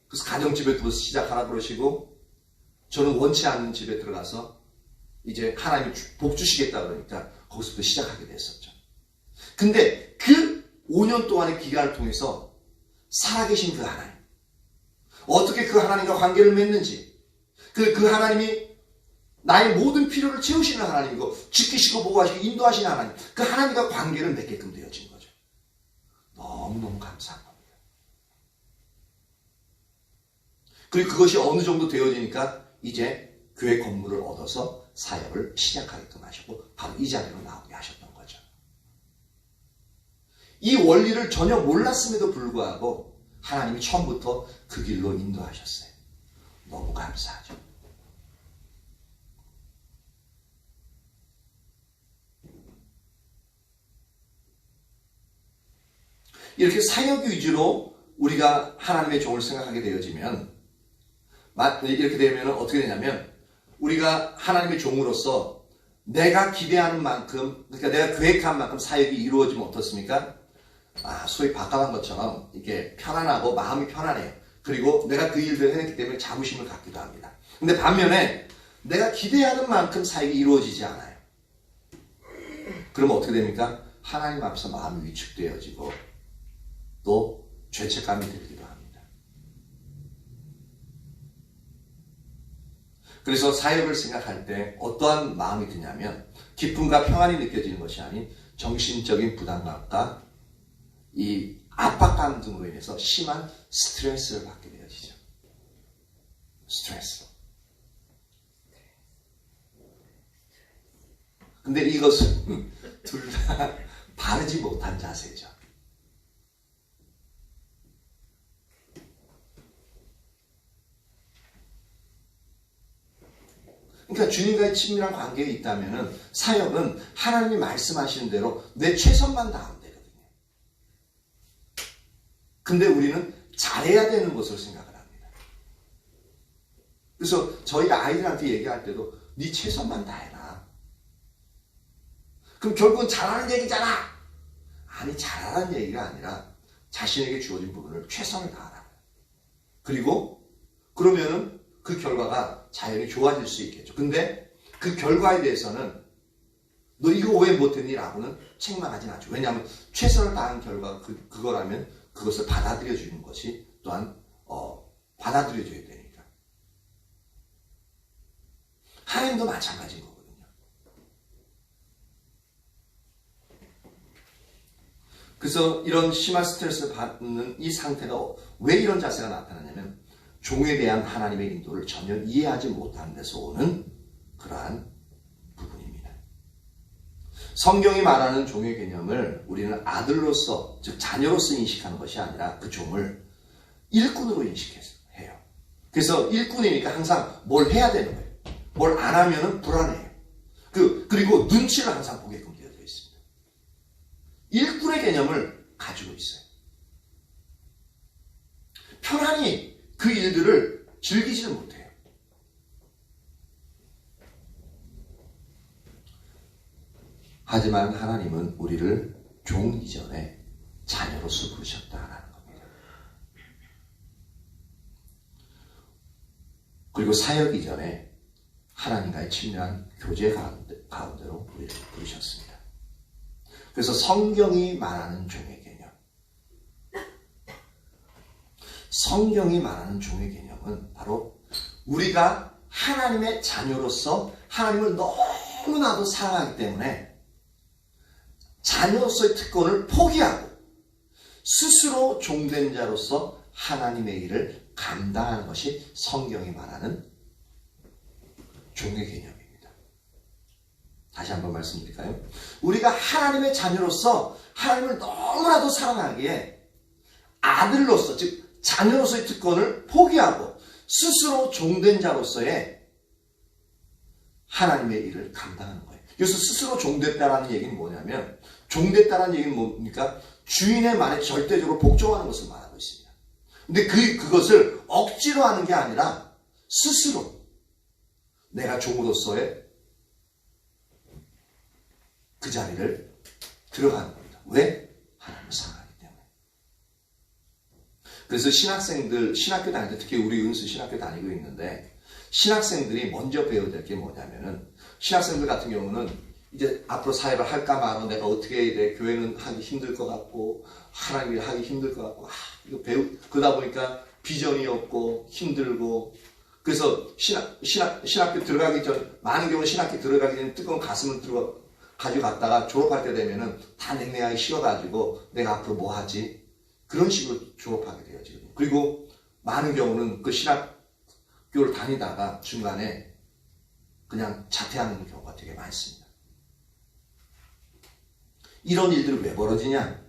[SPEAKER 1] 그래서 가정집에 시작하라 그러시고 저는 원치 않는 집에 들어가서 이제 하나님이 복 주시겠다 그러니까 거기서부터 시작하게 됐었죠. 근데 그 5년 동안의 기간을 통해서 살아계신 그 하나님, 어떻게 그 하나님과 관계를 맺는지, 그 하나님이 나의 모든 필요를 채우시는 하나님이고 지키시고 보호하시고 인도하시는 하나님, 그 하나님과 관계를 맺게끔 되어진 거죠. 너무너무 감사한 겁니다. 그리고 그것이 어느 정도 되어지니까 이제 교회 건물을 얻어서 사역을 시작하게끔 하셨고 바로 이 자리로 나오게 하셨던 거죠. 이 원리를 전혀 몰랐음에도 불구하고 하나님이 처음부터 그 길로 인도하셨어요. 너무 감사하죠. 이렇게 사역 위주로 우리가 하나님의 종을 생각하게 되어지면, 이렇게 되면 어떻게 되냐면 우리가 하나님의 종으로서 내가 기대하는 만큼, 그러니까 내가 계획한 만큼 사역이 이루어지면 어떻습니까? 소위 바꿔한 것처럼 이게 편안하고 마음이 편안해요. 그리고 내가 그 일들을 해냈기 때문에 자부심을 갖기도 합니다. 근데 반면에 내가 기대하는 만큼 사역이 이루어지지 않아요. 그러면 어떻게 됩니까? 하나님 앞에서 마음이 위축되어지고 또 죄책감이 들기도 합니다. 그래서 사역을 생각할 때 어떠한 마음이 드냐면 기쁨과 평안이 느껴지는 것이 아닌 정신적인 부담감과 이 압박감 등으로 인해서 심한 스트레스를 받게 되어지죠. 스트레스. 근데 이것은 둘 다 바르지 못한 자세죠. 그러니까 주님과의 친밀한 관계에 있다면 사역은 하나님이 말씀하시는 대로 내 최선만 다하면 되거든요. 근데 우리는 잘해야 되는 것으로 생각을 합니다. 그래서 저희 아이들한테 얘기할 때도 네 최선만 다해라. 그럼 결국은 잘하는 얘기잖아. 아니, 잘하는 얘기가 아니라 자신에게 주어진 부분을 최선을 다하라. 그리고 그러면은 그 결과가 자연히 좋아질 수 있겠죠. 근데 그 결과에 대해서는 너 이거 왜 못했니? 라고는 책망하진 않죠. 왜냐하면 최선을 다한 결과가 그거라면 그것을 받아들여 주는 것이 또한 받아들여줘야 되니까. 하나님도 마찬가지인 거거든요. 그래서 이런 심한 스트레스를 받는 이 상태가 왜 이런 자세가 나타나냐면 종에 대한 하나님의 인도를 전혀 이해하지 못하는 데서 오는 그러한 부분입니다. 성경이 말하는 종의 개념을 우리는 아들로서, 즉 자녀로서 인식하는 것이 아니라 그 종을 일꾼으로 인식해요. 그래서 일꾼이니까 항상 뭘 해야 되는 거예요. 뭘 안 하면은 불안해요. 그리고 눈치를 항상 보게끔 되어져 있습니다. 일꾼의 개념을 가지고 있어요. 편안히 그 일들을 즐기지는 못해요. 하지만 하나님은 우리를 종 이전에 자녀로서 부르셨다라는 겁니다. 그리고 사역 이전에 하나님과의 친밀한 교제 가운데로 우리를 부르셨습니다. 그래서 성경이 말하는 종의 개념, 성경이 말하는 종의 개념은 바로 우리가 하나님의 자녀로서 하나님을 너무나도 사랑하기 때문에 자녀로서의 특권을 포기하고 스스로 종된 자로서 하나님의 일을 감당하는 것이 성경이 말하는 종의 개념입니다. 다시 한번 말씀드릴까요? 우리가 하나님의 자녀로서 하나님을 너무나도 사랑하기에 아들로서, 즉 자녀로서의 특권을 포기하고 스스로 종된 자로서의 하나님의 일을 감당하는 거예요. 그래서 스스로 종됐다라는 얘기는 뭐냐면, 종됐다라는 얘기는 뭡니까? 주인의 말에 절대적으로 복종하는 것을 말하고 있습니다. 근데 그것을 억지로 하는 게 아니라 스스로 내가 종으로서의 그 자리를 들어가는 겁니다. 왜? 하나님을 사랑하기 때문에. 그래서 신학교 다닐 때, 특히 우리 은수 신학교 다니고 있는데, 신학생들이 먼저 배워야 될 게 뭐냐면은, 신학생들 같은 경우는 이제 앞으로 사회를 할까 말까, 내가 어떻게 해야 돼, 교회는 하기 힘들 것 같고, 하나님이 하기 힘들 것 같고, 이거 그러다 보니까 비전이 없고, 힘들고, 그래서 신학교 들어가기 전, 많은 경우 신학교 들어가기 전에 뜨거운 가슴을 가지고 갔다가 졸업할 때 되면은 다 냉랭하게 식어가지고 내가 앞으로 뭐 하지? 그런 식으로 졸업하게 돼요, 지금. 그리고 많은 경우는 그 신학교를 다니다가 중간에 그냥 자퇴하는 경우가 되게 많습니다. 이런 일들이 왜 벌어지냐?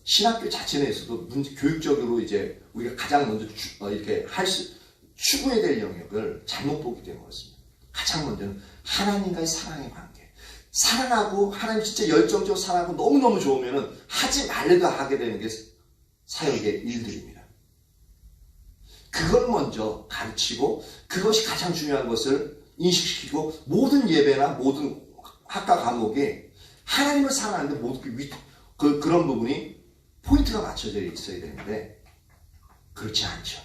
[SPEAKER 1] 신학교 자체 내에서도 교육적으로 이제 우리가 가장 먼저 이렇게 추구해야 될 영역을 잘못 보기 때문에 그렇습니다. 가장 먼저는 하나님과의 사랑의 관계. 사랑하고 하나님 진짜 열정적으로 사랑하고 너무너무 좋으면은 하지 말래도 하게 되는 게 사역의 일들입니다. 그걸 먼저 가르치고 그것이 가장 중요한 것을 인식시키고 모든 예배나 모든 학과 과목에 하나님을 사랑하는데 모든 그런 부분이 포인트가 맞춰져 있어야 되는데 그렇지 않죠.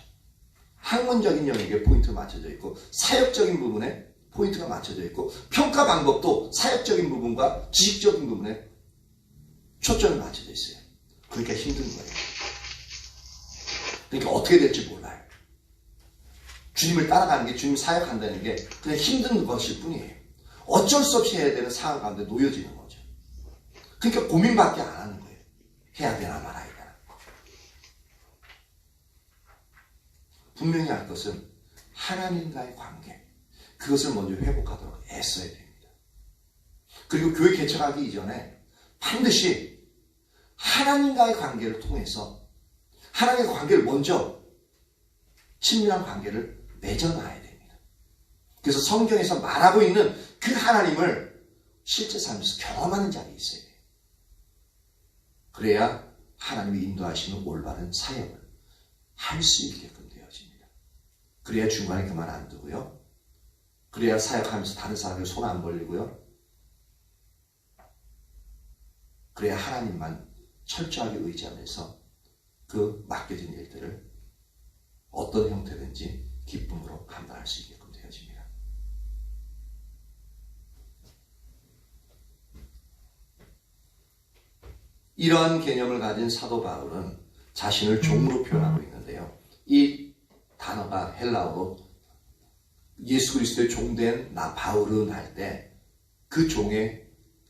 [SPEAKER 1] 학문적인 영역에 포인트가 맞춰져 있고 사역적인 부분에 포인트가 맞춰져 있고 평가 방법도 사역적인 부분과 지식적인 부분에 초점이 맞춰져 있어요. 그러니까 힘든 거예요. 그러니까 어떻게 될지 몰라요. 주님을 따라가는 게 주님 사역한다는 게 그냥 힘든 것일 뿐이에요. 어쩔 수 없이 해야 되는 상황 가운데 놓여지는 거죠. 그러니까 고민밖에 안 하는 거예요. 해야 되나 말아야 되나. 분명히 할 것은 하나님과의 관계, 그것을 먼저 회복하도록 애써야 됩니다. 그리고 교회 개척하기 이전에 반드시 하나님과의 관계를 통해서 하나님의 관계를 먼저 친밀한 관계를 맺어놔야 됩니다. 그래서 성경에서 말하고 있는 그 하나님을 실제 삶에서 경험하는 자리에 있어야 돼요. 그래야 하나님이 인도하시는 올바른 사역을 할 수 있게끔 되어집니다. 그래야 중간에 그만 안 두고요. 그래야 사역하면서 다른 사람에게 손 안 벌리고요. 그래야 하나님만 철저하게 의지하면서 그 맡겨진 일들을 어떤 형태든지 기쁨으로 감당할 수 있게끔 되어집니다. 이러한 개념을 가진 사도 바울은 자신을 종으로 표현하고 있는데요. 이 단어가 헬라어로 예수 그리스도의 종된 나 바울은 할 때 그 종의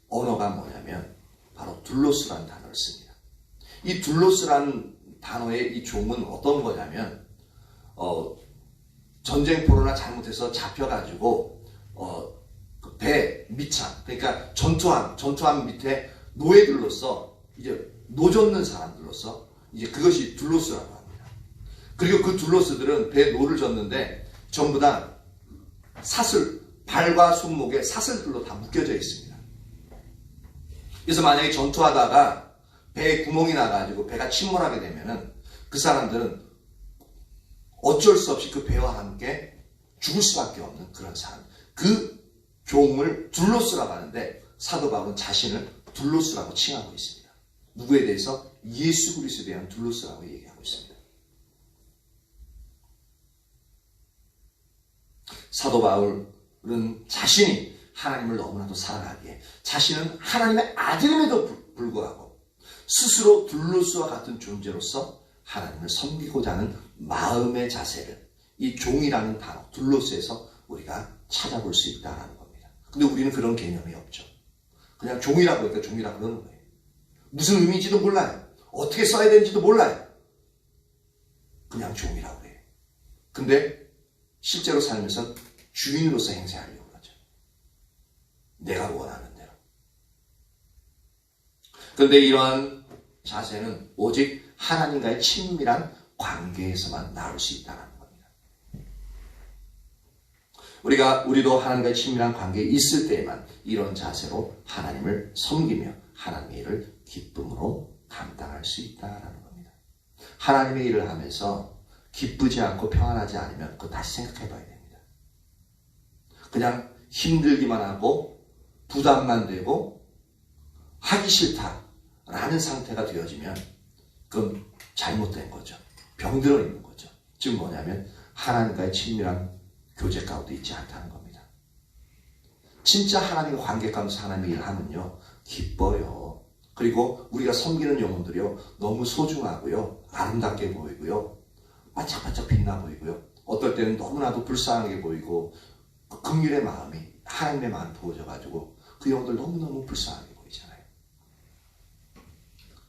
[SPEAKER 1] 언어가 뭐냐면 바로 둘로스라는 단어를 씁니다. 이 둘로스라는 단어의 이 종은 어떤 거냐면 전쟁포로나 잘못해서 잡혀가지고 그 배 밑창, 그러니까 전투함 밑에 노예들로서 이제 노젓는 사람들로서 이제 그것이 둘로스라고 합니다. 그리고 그 둘로스들은 배에 노를 젓는데 전부 다 발과 손목에 사슬들로 다 묶여져 있습니다. 그래서 만약에 전투하다가 배에 구멍이 나가지고 배가 침몰하게 되면은 그 사람들은 어쩔 수 없이 그 배와 함께 죽을 수밖에 없는 그런 사람. 그 종을 둘로스라고 하는데 사도 바울은 자신을 둘로스라고 칭하고 있습니다. 누구에 대해서? 예수 그리스도에 대한 둘로스라고 얘기하고 있습니다. 사도 바울은 자신이 하나님을 너무나도 사랑하기에 자신은 하나님의 아들임에도 불구하고 스스로 둘로스와 같은 존재로서 하나님을 섬기고자 하는 마음의 자세를 이 종이라는 단어 둘로스에서 우리가 찾아볼 수 있다는 겁니다. 근데 우리는 그런 개념이 없죠. 그냥 종이라고 하니까 종이라고 그러는 거예요. 무슨 의미인지도 몰라요. 어떻게 써야 되는지도 몰라요. 그냥 종이라고 해요. 근데 실제로 살면서 주인으로서 행세하려고 그러죠. 내가 원하는 대로. 그런데 이러한 자세는 오직 하나님과의 친밀한 관계에서만 나올 수 있다는 겁니다. 우리도 하나님과의 친밀한 관계에 있을 때에만 이런 자세로 하나님을 섬기며 하나님의 일을 기쁨으로 감당할 수 있다는 겁니다. 하나님의 일을 하면서 기쁘지 않고 평안하지 않으면 그거 다시 생각해 봐야 됩니다. 그냥 힘들기만 하고 부담만 되고 하기 싫다라는 상태가 되어지면 그건 잘못된 거죠. 병들어 있는 거죠. 즉 뭐냐면 하나님과의 친밀한 교제 가운데 있지 않다는 겁니다. 진짜 하나님과 관계 가운데서 하나님의 일을 하면요 기뻐요. 그리고 우리가 섬기는 영혼들이요 너무 소중하고요 아름답게 보이고요 반짝반짝 빛나 보이고요 어떨 때는 너무나도 불쌍하게 보이고 그 긍휼의 마음이 하나님의 마음이 부어져가지고 그 영혼들 너무너무 불쌍하게 보이잖아요.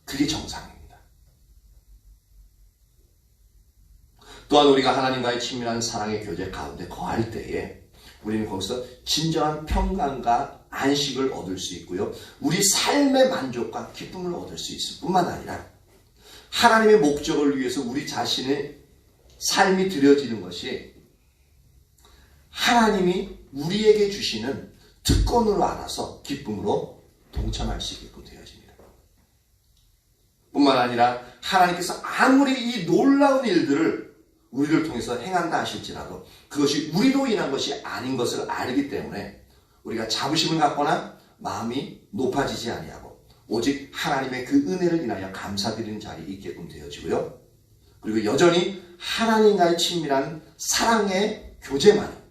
[SPEAKER 1] 그게 정상입니다. 또한 우리가 하나님과의 친밀한 사랑의 교제 가운데 거할 때에 우리는 거기서 진정한 평강과 안식을 얻을 수 있고요. 우리 삶의 만족과 기쁨을 얻을 수 있을 뿐만 아니라 하나님의 목적을 위해서 우리 자신의 삶이 드려지는 것이 하나님이 우리에게 주시는 특권으로 알아서 기쁨으로 동참할 수 있게끔 되어집니다. 뿐만 아니라 하나님께서 아무리 이 놀라운 일들을 우리를 통해서 행한다 하실지라도 그것이 우리로 인한 것이 아닌 것을 알기 때문에 우리가 자부심을 갖거나 마음이 높아지지 아니하고 오직 하나님의 그 은혜를 인하여 감사드리는 자리에 있게끔 되어지고요. 그리고 여전히 하나님과의 친밀한 사랑의 교제만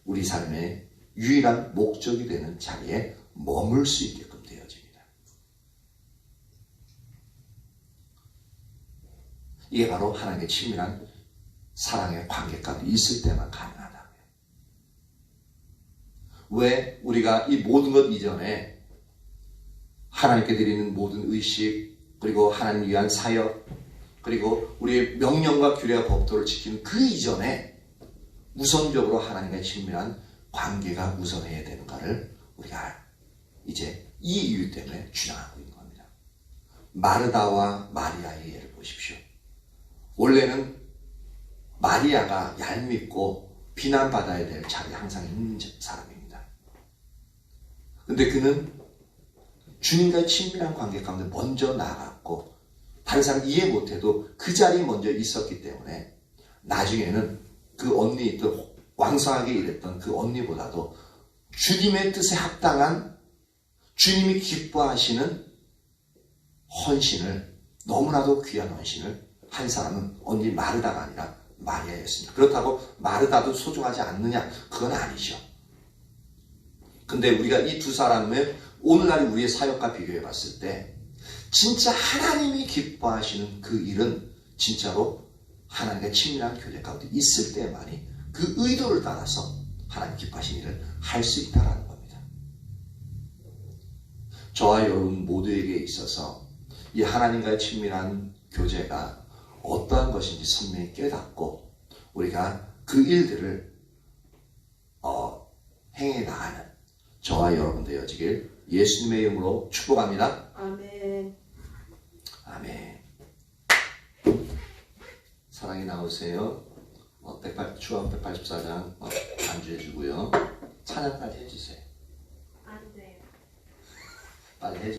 [SPEAKER 1] 우리 삶의 유일한 목적이 되는 자리에 머물 수 있게끔 되어집니다. 이게 바로 하나님의 친밀한 사랑의 관계 가운데 있을 때만 가능하다고요. 왜 우리가 이 모든 것 이전에 하나님께 드리는 모든 의식 그리고 하나님 위한 사역 그리고 우리의 명령과 규례와 법도를 지키는 그 이전에 우선적으로 하나님과의 친밀한 관계가 우선해야 되는가를 우리가 이제 이 이유 때문에 주장하고 있는 겁니다. 마르다와 마리아의 예를 보십시오. 원래는 마리아가 얄밉고 비난받아야 될 자리에 항상 있는 사람입니다. 근데 그는 주님과의 친밀한 관계 가운데 먼저 나갔고 다른 사람 이해 못해도 그 자리에 먼저 있었기 때문에 나중에는 그 언니, 또 왕성하게 일했던 그 언니보다도 주님의 뜻에 합당한 주님이 기뻐하시는 헌신을 너무나도 귀한 헌신을 한 사람은 언니 마르다가 아니라 마리아였습니다. 그렇다고 마르다도 소중하지 않느냐? 그건 아니죠. 근데 우리가 이 두 사람의 오늘날 우리의 사역과 비교해 봤을 때 진짜 하나님이 기뻐하시는 그 일은 진짜로 하나님과 친밀한 교제 가운데 있을 때만이 그 의도를 따라서 하나님 기뻐하시는 일을 할 수 있다는 겁니다. 저와 여러분 모두에게 있어서 이 하나님과의 친밀한 교제가 어떠한 것인지 선명히 깨닫고 우리가 그 일들을 행해 나가는 저와 여러분 되어지길 예수님의 이름으로 축복합니다.
[SPEAKER 2] 아멘.
[SPEAKER 1] 아멘. 사랑이 나오세요. 추억 184장 반주해 주고요. 찬양까지 해주세요.
[SPEAKER 2] 안 돼요.
[SPEAKER 1] 빨리 해주세요.